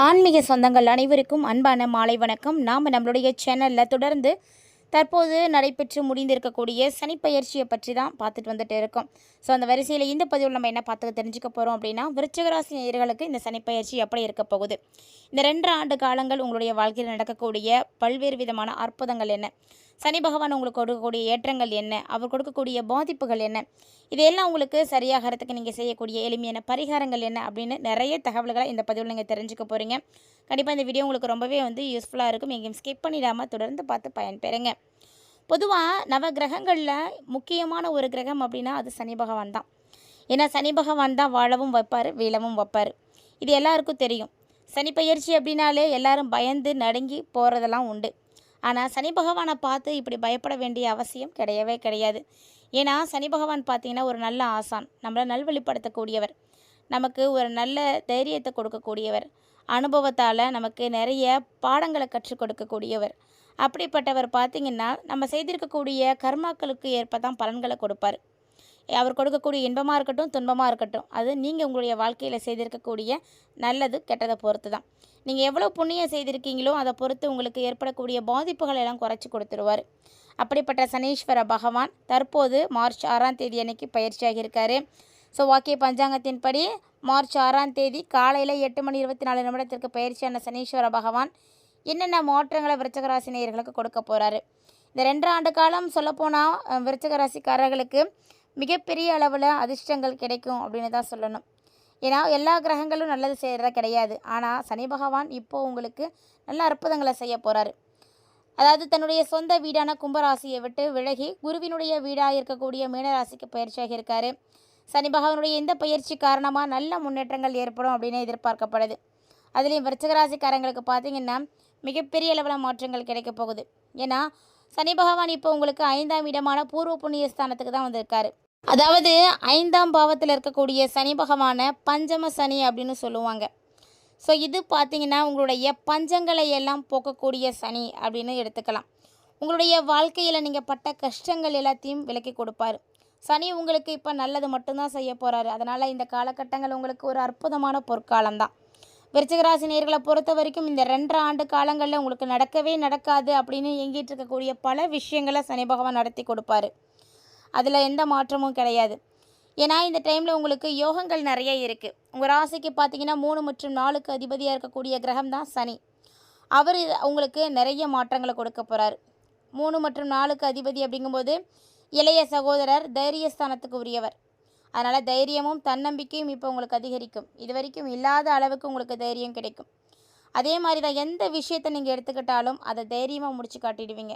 ஆன்மீக சொந்தங்கள் அனைவருக்கும் அன்பான மாலை வணக்கம். நாம் நம்மளுடைய சேனலில் தொடர்ந்து தற்போது நடைபெற்று முடிந்திருக்கக்கூடிய சனிப்பெயர்ச்சியை பற்றி தான் பார்த்துட்டு வந்துட்டு இருக்கோம். ஸோ அந்த வரிசையில் இந்த பதிவில் நம்ம என்ன பார்த்து தெரிஞ்சுக்க போகிறோம் அப்படின்னா, விருச்சிக ராசி நேயர்களுக்கு இந்த சனிப்பெயர்ச்சி எப்படி இருக்க போகுது, இந்த 2 ஆண்டு காலங்கள் உங்களுடைய வாழ்க்கையில் நடக்கக்கூடிய பல்வேறு விதமான அற்புதங்கள் என்ன, சனி பகவான் உங்களுக்கு கொடுக்கக்கூடிய ஏற்றங்கள் என்ன, அவர் கொடுக்கக்கூடிய பாதிப்புகள் என்ன, இதையெல்லாம் உங்களுக்கு சரியாகிறதுக்கு நீங்கள் செய்யக்கூடிய எளிமையான பரிகாரங்கள் என்ன அப்படின்னு நிறைய தகவல்களை இந்த பதிவில் நீங்கள் தெரிஞ்சுக்க போகிறீங்க. கண்டிப்பாக இந்த வீடியோ உங்களுக்கு ரொம்பவே யூஸ்ஃபுல்லாக இருக்கும். எங்கேயும் ஸ்கிப் பண்ணிடாமல் தொடர்ந்து பார்த்து பயன்பெறுங்க. பொதுவாக நவ கிரகங்களில் முக்கியமான ஒரு கிரகம் அப்படின்னா அது சனி பகவான் தான். ஏன்னா சனி பகவான் தான் வாழவும் வைப்பார், வீழவும் வைப்பார். இது எல்லாருக்கும் தெரியும். சனி பயிற்சி அப்படின்னாலே எல்லாரும் பயந்து நடுங்கி போகிறதெல்லாம் உண்டு. ஆனால் சனி பகவானை பார்த்து இப்படி பயப்பட வேண்டிய அவசியம் கிடையவே கிடையாது. ஏன்னா சனி பகவான் பார்த்திங்கன்னா ஒரு நல்ல ஆசான், நம்மளை நல்வழிப்படுத்தக்கூடியவர், நமக்கு ஒரு நல்ல தைரியத்தை கொடுக்கக்கூடியவர், அனுபவத்தால் நமக்கு நிறைய பாடங்களை கற்றுக் கொடுக்கக்கூடியவர். அப்படிப்பட்டவர் பார்த்திங்கன்னா நம்ம செய்திருக்கக்கூடிய கர்மாக்களுக்கு ஏற்ப தான் பலன்களை கொடுப்பார். அவர் கொடுக்கக்கூடிய இன்பமாக இருக்கட்டும், துன்பமாக இருக்கட்டும், அது நீங்கள் உங்களுடைய வாழ்க்கையில் செய்திருக்கக்கூடிய நல்லது கெட்டதை பொறுத்து தான். நீங்கள் எவ்வளோ புண்ணியம் செய்திருக்கீங்களோ அதை பொறுத்து உங்களுக்கு ஏற்படக்கூடிய பாதிப்புகள் எல்லாம் குறைச்சி கொடுத்துருவார். அப்படிப்பட்ட சனீஸ்வர பகவான் தற்போது மார்ச் 6ஆம் தேதி அன்னைக்கு பயிற்சியாகியிருக்காரு. ஸோ வாக்கிய பஞ்சாங்கத்தின்படி மார்ச் 6ஆம் தேதி காலையில் 8:24 பயிற்சியான சனீஸ்வர பகவான் என்னென்ன மாற்றங்களை விருச்சிக ராசி நேயர்களுக்கு கொடுக்க போகிறாரு. இந்த 2 ஆண்டு காலம் சொல்லப்போனால் விருச்சிக ராசிக்காரர்களுக்கு மிகப்பெரிய அளவில் அதிர்ஷ்டங்கள் கிடைக்கும் அப்படின்னு தான் சொல்லணும். ஏன்னா எல்லா கிரகங்களும் நல்லது செய்கிறதா கிடையாது. ஆனால் சனி பகவான் இப்போது உங்களுக்கு நல்ல அற்புதங்களை செய்ய போகிறாரு. அதாவது தன்னுடைய சொந்த வீடான கும்பராசியை விட்டு விலகி குருவினுடைய வீடாக இருக்கக்கூடிய மீனராசிக்கு பயிற்சியாக இருக்காரு. சனி பகவானுடைய இந்த பயிற்சி காரணமாக நல்ல முன்னேற்றங்கள் ஏற்படும் அப்படின்னு எதிர்பார்க்கப்படுது. அதுலேயும் விருச்சிக ராசிக்காரங்களுக்கு பார்த்திங்கன்னா மிகப்பெரிய அளவில் மாற்றங்கள் கிடைக்க போகுது. ஏன்னா சனி பகவான் இப்போ உங்களுக்கு 5ஆம் இடமான பூர்வ புண்ணிய ஸ்தானத்துக்கு தான் வந்திருக்காரு. அதாவது 5ஆம் பாவத்தில் இருக்கக்கூடிய சனி பகவானை பஞ்சம சனி அப்படின்னு சொல்லுவாங்க. ஸோ இது பார்த்திங்கன்னா உங்களுடைய பஞ்சங்களை எல்லாம் போக்கக்கூடிய சனி அப்படின்னு எடுத்துக்கலாம். உங்களுடைய வாழ்க்கையில் நீங்கள் பட்ட கஷ்டங்கள் எல்லாத்தையும் விலக்கி கொடுப்பார். சனி உங்களுக்கு இப்போ நல்லது மட்டும்தான் செய்ய போகிறாரு. அதனால் இந்த காலகட்டங்கள் உங்களுக்கு ஒரு அற்புதமான பொற்காலம்தான். விருச்சிக ராசி நேயர்களை பொறுத்த வரைக்கும் இந்த 2 ஆண்டு காலங்களில் உங்களுக்கு நடக்கவே நடக்காது அப்படின்னு எங்கிட்டு இருக்கக்கூடிய பல விஷயங்களை சனி பகவான் நடத்தி கொடுப்பாரு. அதில் எந்த மாற்றமும் கிடையாது. ஏன்னா இந்த டைமில் உங்களுக்கு யோகங்கள் நிறைய இருக்குது. உங்கள் ராசிக்கு பார்த்தீங்கன்னா 3 மற்றும் 4க்கு அதிபதியாக இருக்கக்கூடிய கிரகம் தான் சனி. அவர் உங்களுக்கு நிறைய மாற்றங்களை கொடுக்க போகிறார். 3 மற்றும் 4க்கு அதிபதி அப்படிங்கும்போது இளைய சகோதரர் தைரியஸ்தானத்துக்கு உரியவர். அதனால் தைரியமும் தன்னம்பிக்கையும் இப்போ உங்களுக்கு அதிகரிக்கும். இது வரைக்கும் இல்லாத அளவுக்கு உங்களுக்கு தைரியம் கிடைக்கும். அதே மாதிரி தான் எந்த விஷயத்தை நீங்கள் எடுத்துக்கிட்டாலும் அதை தைரியமாக முடிச்சு காட்டிடுவீங்க.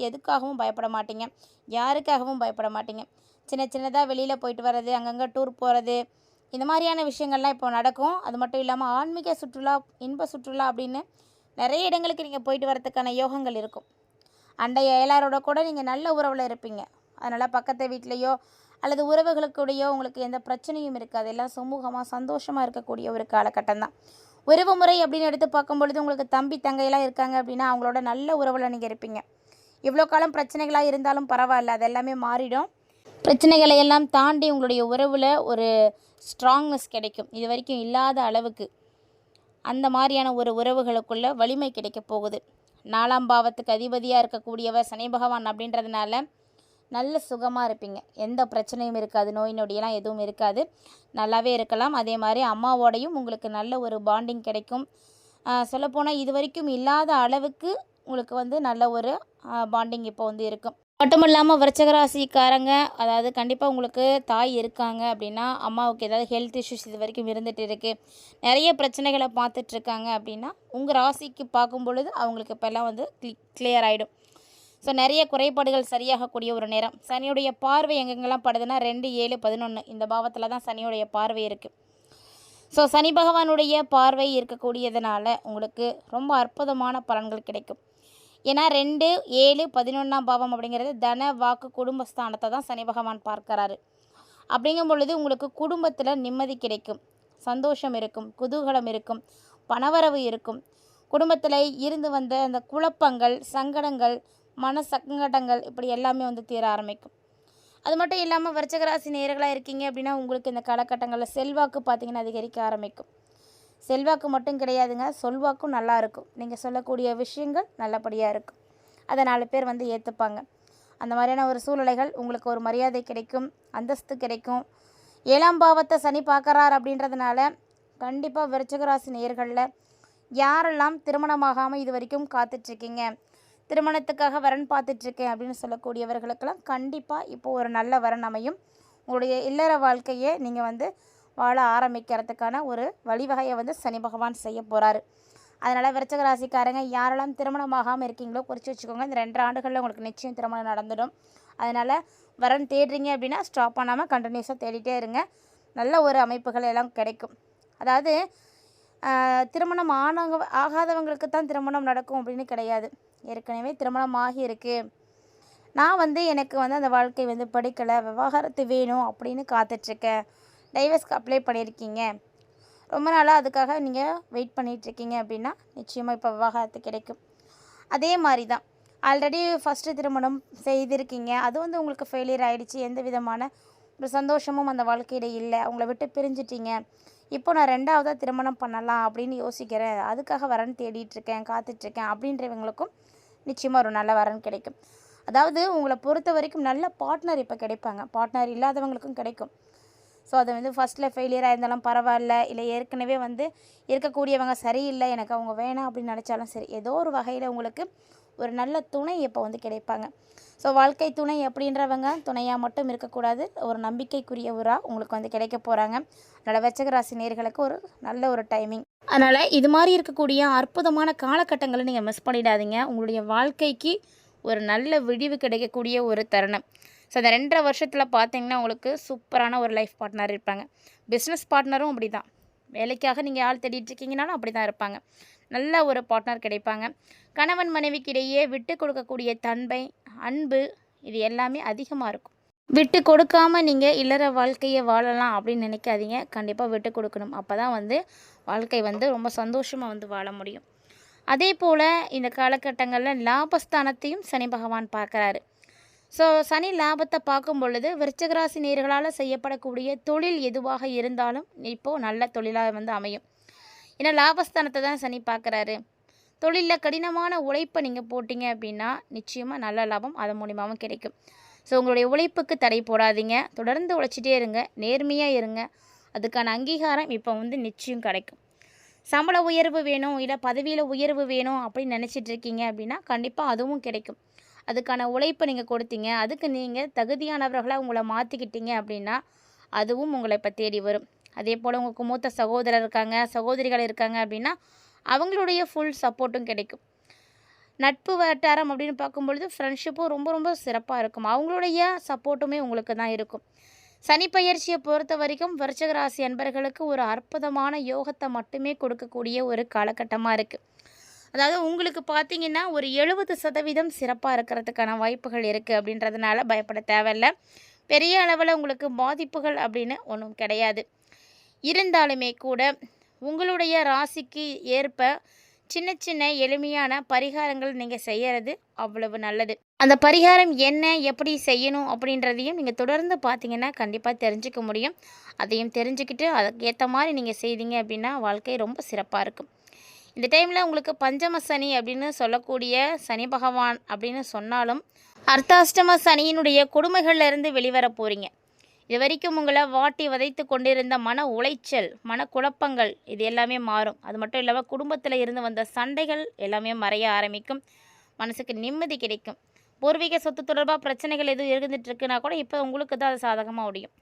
எதுக்காகவும் பயப்பட மாட்டீங்க, யாருக்காகவும் பயப்பட மாட்டீங்க. சின்னதாக வெளியில் போயிட்டு வர்றது, அங்கங்கே டூர் போகிறது, இந்த மாதிரியான விஷயங்கள்லாம் இப்போ நடக்கும். அது மட்டும் இல்லாமல் ஆன்மீக சுற்றுலா, இன்ப சுற்றுலா அப்படின்னு நிறைய இடங்களுக்கு நீங்கள் போயிட்டு வரதுக்கான யோகங்கள் இருக்கும். அண்டைய அயலாரோட கூட நீங்கள் நல்ல உறவில் இருப்பீங்க. அதனால் பக்கத்து வீட்லேயோ அல்லது உறவுகளுக்கூடையோ உங்களுக்கு எந்த பிரச்சனையும் இருக்காது. எல்லாம் சுமூகமாக சந்தோஷமாக இருக்கக்கூடிய ஒரு காலகட்டம் தான். உறவு முறை அப்படின்னு எடுத்து பார்க்கும்பொழுது உங்களுக்கு தம்பி தங்கையெல்லாம் இருக்காங்க அப்படின்னா அவங்களோட நல்ல உறவில் நீங்கள் இருப்பீங்க. இவ்வளோ காலம் பிரச்சனைகளாக இருந்தாலும் பரவாயில்ல, அது எல்லாமே மாறிடும். பிரச்சனைகளை எல்லாம் தாண்டி உங்களுடைய உறவில் ஒரு ஸ்ட்ராங்னஸ் கிடைக்கும். இது வரைக்கும் இல்லாத அளவுக்கு அந்த மாதிரியான ஒரு உறவுகளுக்குள்ள வலிமை கிடைக்க போகுது. 4ஆம் பாவத்துக்கு அதிபதியாக இருக்கக்கூடியவர் சனி பகவான் அப்படின்றதுனால நல்ல சுகமாக இருப்பீங்க. எந்த பிரச்சனையும் இருக்காது, நோய் நொடியெல்லாம் எதுவும் இருக்காது, நல்லாவே இருக்கலாம். அதே மாதிரி அம்மாவோடையும் உங்களுக்கு நல்ல ஒரு பாண்டிங் கிடைக்கும். சொல்லப்போனால் இது வரைக்கும் இல்லாத அளவுக்கு உங்களுக்கு நல்ல ஒரு பாண்டிங் இப்போ இருக்கும். மட்டும் இல்லாமல் விருச்சிக ராசிக்காரங்க, அதாவது கண்டிப்பாக உங்களுக்கு தாய் இருக்காங்க அப்படின்னா, அம்மாவுக்கு ஏதாவது ஹெல்த் இஷ்யூஸ் இது வரைக்கும் இருந்துகிட்டு இருக்குது, நிறைய பிரச்சனைகளை பார்த்துட்ருக்காங்க அப்படின்னா உங்கள் ராசிக்கு பார்க்கும் பொழுது அவங்களுக்கு இப்போல்லாம் கிளியர் ஆகிடும். ஸோ நிறைய குறைபாடுகள் சரியாகக்கூடிய ஒரு நேரம். சனியுடைய பார்வை எங்கெங்கெல்லாம் படுதுன்னா 2, 7, 11 இந்த பாவத்தில் தான் சனியுடைய பார்வை இருக்குது. ஸோ சனி பகவானுடைய பார்வை இருக்கக்கூடியதுனால உங்களுக்கு ரொம்ப அற்புதமான பலன்கள் கிடைக்கும். ஏன்னா 2, 7, 11ஆம் பாவம் அப்படிங்கிறது தன வாக்கு குடும்பஸ்தானத்தை தான் சனி பகவான் பார்க்குறாரு. அப்படிங்கும் பொழுது உங்களுக்கு குடும்பத்தில் நிம்மதி கிடைக்கும், சந்தோஷம் இருக்கும், குதூகலம் இருக்கும், பணவரவு இருக்கும். குடும்பத்தில் இருந்து வந்த அந்த குழப்பங்கள், சங்கடங்கள், மன சங்கடங்கள் இப்படி எல்லாமே தீர ஆரம்பிக்கும். அது மட்டும் இல்லாமல் விருச்சிக ராசி நேயர்களாக இருக்கீங்க அப்படின்னா உங்களுக்கு இந்த காலகட்டங்களில் செல்வாக்கு பார்த்திங்கன்னா அதிகரிக்க ஆரம்பிக்கும். செல்வாக்கு மட்டும் கிடையாதுங்க, சொல்வாக்கும் நல்லா இருக்கும். நீங்கள் சொல்லக்கூடிய விஷயங்கள் நல்லபடியாக இருக்கும். அதை 4 பேர் வந்து ஏற்றுப்பாங்க. அந்த மாதிரியான ஒரு சூழ்நிலைகள் உங்களுக்கு ஒரு மரியாதை கிடைக்கும், அந்தஸ்து கிடைக்கும். 7ஆம் பாவத்தை சனி பார்க்குறார் அப்படின்றதுனால கண்டிப்பாக விருச்சிக ராசி நேயர்களில் யாரெல்லாம் திருமணமாகாமல் இது வரைக்கும் காத்துட்ருக்கீங்க, திருமணத்துக்காக வரன் பார்த்துட்ருக்கேன் அப்படின்னு சொல்லக்கூடியவர்களுக்கெல்லாம் கண்டிப்பாக இப்போது ஒரு நல்ல வரன் அமையும். உங்களுடைய இல்லற வாழ்க்கையை நீங்கள் வந்து வாழ ஆரம்பிக்கிறதுக்கான ஒரு வழிவகையை வந்து சனி பகவான் செய்ய போகிறாரு. அதனால் விருச்சிக ராசிக்காரங்க யாரெல்லாம் திருமணமாகாமல் இருக்கீங்களோ குறித்து வச்சுக்கோங்க. இந்த 2 ஆண்டுகளில் உங்களுக்கு நிச்சயம் திருமணம் நடந்துடும். அதனால் வரன் தேடுறீங்க அப்படின்னா ஸ்டாப் பண்ணாமல் கண்டினியூஸாக தேடிட்டே இருங்க. நல்ல ஒரு அமைப்புகள் எல்லாம் கிடைக்கும். அதாவது திருமணம் ஆகாதவங்களுக்கு தான் திருமணம் நடக்கும் அப்படின்னு கிடையாது. ஏற்கனவே திருமணம் ஆகியிருக்கு, நான் வந்து எனக்கு வந்து அந்த வாழ்க்கை வந்து படிக்கலை, விவாகரத்து வேணும் அப்படின்னு காத்துட்ருக்கேன், டைவர்ஸ்க்கு அப்ளை பண்ணியிருக்கீங்க, ரொம்ப நாளாக அதுக்காக நீங்கள் வெயிட் பண்ணிகிட்ருக்கீங்க அப்படின்னா நிச்சயமாக இப்போ விவாகரத்து கிடைக்கும். அதே மாதிரி தான் ஆல்ரெடி ஃபஸ்ட்டு திருமணம் செய்திருக்கீங்க, அது வந்து உங்களுக்கு ஃபெயிலியர் ஆகிடுச்சு, எந்த விதமான ஒரு சந்தோஷமும் அந்த வாழ்க்கையில் இல்லை, அவங்கள விட்டு பிரிஞ்சிட்டிங்க, இப்போ நான் 2ஆவதாக திருமணம் பண்ணலாம் அப்படின்னு யோசிக்கிறேன், அதுக்காக வரன் தேடிட்டுருக்கேன், காத்துட்ருக்கேன் அப்படின்றவங்களுக்கும் நிச்சயமாக ஒரு நல்ல வரன் கிடைக்கும். அதாவது உங்களை பொறுத்த வரைக்கும் நல்ல பார்ட்னர் இப்போ கிடைப்பாங்க, பார்ட்னர் இல்லாதவங்களுக்கும் கிடைக்கும். ஸோ அது வந்து ஃபஸ்ட்டில் ஃபெயிலியராக இருந்தாலும் பரவாயில்ல, இல்லை ஏற்கனவே வந்து இருக்கக்கூடியவங்க சரியில்லை, எனக்கு அவங்க வேணாம் அப்படின்னு நினச்சாலும் சரி, ஏதோ ஒரு வகையில் உங்களுக்கு ஒரு நல்ல துணை இப்போ வந்து கிடைப்பாங்க. ஸோ வாழ்க்கை துணை அப்படின்றவங்க துணையாக மட்டும் இருக்கக்கூடாது, ஒரு நம்பிக்கைக்குரியவராக உங்களுக்கு வந்து கிடைக்க போகிறாங்க. அதனால் விருச்சிக ராசி நேயர்களுக்கு ஒரு நல்ல ஒரு டைமிங். அதனால் இது மாதிரி இருக்கக்கூடிய அற்புதமான காலகட்டங்களை நீங்கள் மிஸ் பண்ணிடாதீங்க. உங்களுடைய வாழ்க்கைக்கு ஒரு நல்ல விடிவு கிடைக்கக்கூடிய ஒரு தருணம். ஸோ அந்த 2.5 வருஷத்தில் பார்த்தீங்கன்னா உங்களுக்கு சூப்பரான ஒரு லைஃப் பார்ட்னர் இருப்பாங்க. பிஸ்னஸ் பார்ட்னரும் அப்படி தான், வேலைக்காக நீங்கள் ஆள் தேடிட்டு இருக்கீங்கனாலும் அப்படி தான் இருப்பாங்க. நல்ல ஒரு பார்ட்னர் கிடைப்பாங்க. கணவன் மனைவிக்கு இடையே விட்டு கொடுக்கக்கூடிய தன்மை, அன்பு, இது எல்லாமே அதிகமாக இருக்கும். விட்டு கொடுக்காமல் நீங்கள் இல்லற வாழ்க்கையை வாழலாம் அப்படின்னு நினைக்காதீங்க. கண்டிப்பாக விட்டு கொடுக்கணும். அப்போ தான் வந்து வாழ்க்கை வந்து ரொம்ப சந்தோஷமாக வந்து வாழ முடியும். அதே போல் இந்த காலகட்டங்களில் லாபஸ்தானத்தையும் சனி பகவான் பார்க்குறாரு. ஸோ சனி லாபத்தை பார்க்கும் பொழுது விருச்சிக ராசி நேயர்களால் செய்யப்படக்கூடிய தொழில் எதுவாக இருந்தாலும் இப்போது நல்ல தொழிலாக வந்து அமையும். ஏன்னா லாபஸ்தானத்தை தான் சனி பார்க்குறாரு. தொழிலில் கடினமான உழைப்பை நீங்கள் போட்டிங்க அப்படின்னா நிச்சயமாக நல்ல லாபம் அதன் மூலியமாகவும் கிடைக்கும். ஸோ உங்களுடைய உழைப்புக்கு தடை போடாதீங்க, தொடர்ந்து உழைச்சிட்டே இருங்க, நேர்மையாக இருங்க, அதுக்கான அங்கீகாரம் இப்போ வந்து நிச்சயம் கிடைக்கும். சம்பள உயர்வு வேணும், இல்லை பதவியில் உயர்வு வேணும் அப்படின்னு நினச்சிட்டு இருக்கீங்க அப்படின்னா கண்டிப்பாக அதுவும் கிடைக்கும். அதுக்கான உழைப்பை நீங்கள் கொடுத்தீங்க, அதுக்கு நீங்கள் தகுதியானவர்களாக உங்களை மாற்றிக்கிட்டீங்க அப்படின்னா அதுவும் உங்களை இப்போ தேடி வரும். அதே போல் உங்களுக்கு மூத்த சகோதரர் இருக்காங்க, சகோதரிகள் இருக்காங்க அப்படின்னா அவங்களுடைய ஃபுல் சப்போர்ட்டும் கிடைக்கும். நட்பு வட்டாரம் அப்படின்னு பார்க்கும்பொழுது ஃப்ரெண்ட்ஷிப்பும் ரொம்ப ரொம்ப சிறப்பாக இருக்கும், அவங்களுடைய சப்போர்ட்டுமே உங்களுக்கு தான் இருக்கும். சனி பயிற்சியை பொறுத்த வரைக்கும் விருச்சிக ராசி அன்பர்களுக்கு ஒரு அற்புதமான யோகத்தை மட்டுமே கொடுக்கக்கூடிய ஒரு காலகட்டமாக இருக்குது. அதாவது உங்களுக்கு பார்த்தீங்கன்னா ஒரு 70% சிறப்பாக இருக்கிறதுக்கான வாய்ப்புகள் இருக்குது. அப்படின்றதுனால பயப்பட தேவையில்லை. பெரிய அளவில் உங்களுக்கு பாதிப்புகள் அப்படின்னு ஒன்றும் கிடையாது. இருந்தாலுமே கூட உங்களுடைய ராசிக்கு ஏற்ப சின்ன சின்ன எளிமையான பரிகாரங்கள் நீங்கள் செய்கிறது அவ்வளவு நல்லது. அந்த பரிகாரம் என்ன, எப்படி செய்யணும் அப்படின்றதையும் நீங்கள் தொடர்ந்து பார்த்தீங்கன்னா கண்டிப்பாக தெரிஞ்சுக்க முடியும். அதையும் தெரிஞ்சுக்கிட்டு அதுக்கேற்ற மாதிரி நீங்கள் செய்தீங்க அப்படின்னா வாழ்க்கை ரொம்ப சிறப்பாக இருக்கும். இந்த டைமில் உங்களுக்கு பஞ்சம சனி அப்படின்னு சொல்லக்கூடிய சனி பகவான் அப்படின்னு சொன்னாலும் அர்த்தாஷ்டம சனியினுடைய கொடுமைகள்லேருந்து வெளிவர போகிறீங்க. இது வரைக்கும் உங்களை வாட்டி வதைத்து கொண்டிருந்த மன உளைச்சல், மனக்குழப்பங்கள் இது எல்லாமே மாறும். அது மட்டும் இல்லாமல் குடும்பத்தில் இருந்து வந்த சண்டைகள் எல்லாமே மறைய ஆரம்பிக்கும். மனசுக்கு நிம்மதி கிடைக்கும். பூர்வீக சொத்து தொடர்பாக பிரச்சனைகள் எதுவும் இருந்துகிட்ருக்குன்னா கூட இப்போ உங்களுக்கு தான் அது சாதகமாக முடியும்.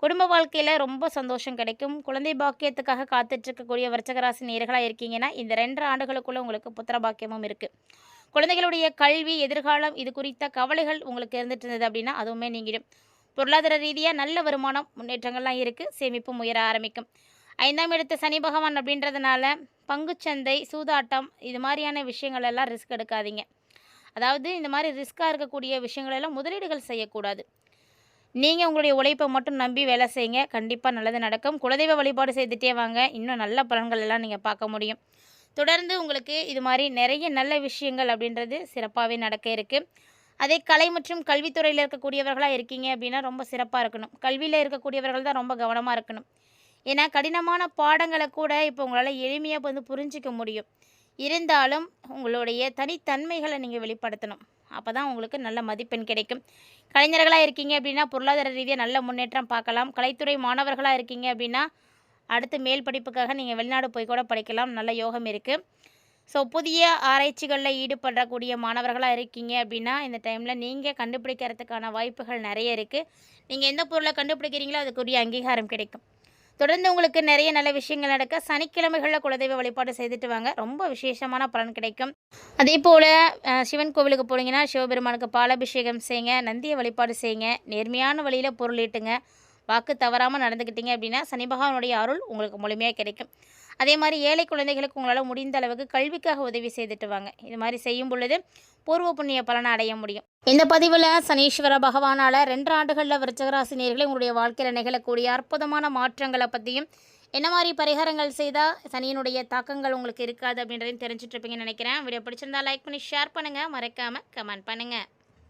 குடும்ப வாழ்க்கையில் ரொம்ப சந்தோஷம் கிடைக்கும். குழந்தை பாக்கியத்துக்காக காத்துட்ருக்கக்கூடிய விருச்சிக ராசி நேயர்களாக இருக்கீங்கன்னா இந்த 2 ஆண்டுகளுக்குள்ளே உங்களுக்கு புத்திர பாக்கியமும் இருக்குது. குழந்தைகளுடைய கல்வி, எதிர்காலம் இது குறித்த கவலைகள் உங்களுக்கு இருந்துட்டு இருந்தது அப்படின்னா அதுவுமே நீங்கிடும். பொருளாதார ரீதியாக நல்ல வருமானம், முன்னேற்றங்கள்லாம் இருக்குது. சேமிப்பும் உயர ஆரம்பிக்கும். 5ஆம் இடத்து சனி பகவான் அப்படின்றதுனால பங்குச்சந்தை, சூதாட்டம் இது மாதிரியான விஷயங்கள் எல்லாம் ரிஸ்க் எடுக்காதீங்க. அதாவது இந்த மாதிரி ரிஸ்க்காக இருக்கக்கூடிய விஷயங்களெல்லாம் முதலீடுகள் செய்யக்கூடாது. நீங்கள் உங்களுடைய உழைப்பை மட்டும் நம்பி வேலை செய்யுங்க, கண்டிப்பாக நல்லது நடக்கும். குலதெய்வ வழிபாடு செய்துட்டே வாங்க, இன்னும் நல்ல பலன்கள் எல்லாம் நீங்கள் பார்க்க முடியும். தொடர்ந்து உங்களுக்கு இது மாதிரி நிறைய நல்ல விஷயங்கள் அப்படின்றது சிறப்பாகவே நடக்க இருக்குது. அதே கலை மற்றும் கல்வித்துறையில் இருக்கக்கூடியவர்களாக இருக்கீங்க அப்படின்னா ரொம்ப சிறப்பாக இருக்கணும். கல்வியில் இருக்கக்கூடியவர்கள் தான் ரொம்ப கவனமாக இருக்கணும். ஏன்னா கடினமான பாடங்களை கூட இப்போ உங்களால் எளிமையாக வந்து புரிஞ்சிக்க முடியும். இருந்தாலும் உங்களுடைய தனித்தன்மைகளை நீங்கள் வெளிப்படுத்தணும். அப்போ தான் உங்களுக்கு நல்ல மதிப்பெண் கிடைக்கும். கலைஞர்களாக இருக்கீங்க அப்படின்னா பொருளாதார ரீதியாக நல்ல முன்னேற்றம் பார்க்கலாம். கலைத்துறை மாணவர்களாக இருக்கீங்க அப்படின்னா அடுத்து மேல் படிப்புக்காக நீங்கள் வெளிநாடு போய் கூட படிக்கலாம். நல்ல யோகம் இருக்குது. ஸோ புதிய ஆராய்ச்சிகளில் ஈடுபடக்கூடிய மாணவர்களாக இருக்கீங்க அப்படின்னா இந்த டைமில் நீங்கள் கண்டுபிடிக்கிறதுக்கான வாய்ப்புகள் நிறைய இருக்குது. நீங்கள் எந்த பொருளை கண்டுபிடிக்கிறீங்களோ அதுக்குரிய அங்கீகாரம் கிடைக்கும். தொடர்ந்து உங்களுக்கு நிறைய நல்ல விஷயங்கள் நடக்க சனிக்கிழமைகளில் குலதெய்வ வழிபாடு செய்துட்டு வாங்க. ரொம்ப விசேஷமான பலன் கிடைக்கும். அதே போல் சிவன் கோவிலுக்கு போனீங்கன்னா சிவபெருமானுக்கு பாலாபிஷேகம் செய்யுங்க, நந்தியை வழிபாடு செய்யுங்க, நேர்மையான வழியில் பொருள் ஈட்டுங்க. வாக்கு தவறாமல் நடந்துக்கிட்டீங்க அப்படின்னா சனி பகவானுடைய அருள் உங்களுக்கு முழுமையாக கிடைக்கும். அதே மாதிரி ஏழை குழந்தைகளுக்கு உங்களால் முடிந்த அளவுக்கு கல்விக்காக உதவி செய்துட்டு வாங்க. இது மாதிரி செய்யும் பொழுது பூர்வ புண்ணிய பலனை அடைய முடியும். இந்த பதிவில் சனீஸ்வர பகவானால் 2 ஆண்டுகளில் விருச்சிகராசி நேயர்களே உங்களுடைய வாழ்க்கையில் நிகழக்கூடிய அற்புதமான மாற்றங்களை பற்றியும் என்ன மாதிரி பரிகாரங்கள் செய்தால் சனியினுடைய தாக்கங்கள் உங்களுக்கு இருக்காது அப்படின்றதையும் தெரிஞ்சுட்டு இருப்பீங்கன்னு நினைக்கிறேன். வீடியோ பிடிச்சிருந்தா லைக் பண்ணி ஷேர் பண்ணுங்கள், மறக்காமல் கமெண்ட் பண்ணுங்கள்.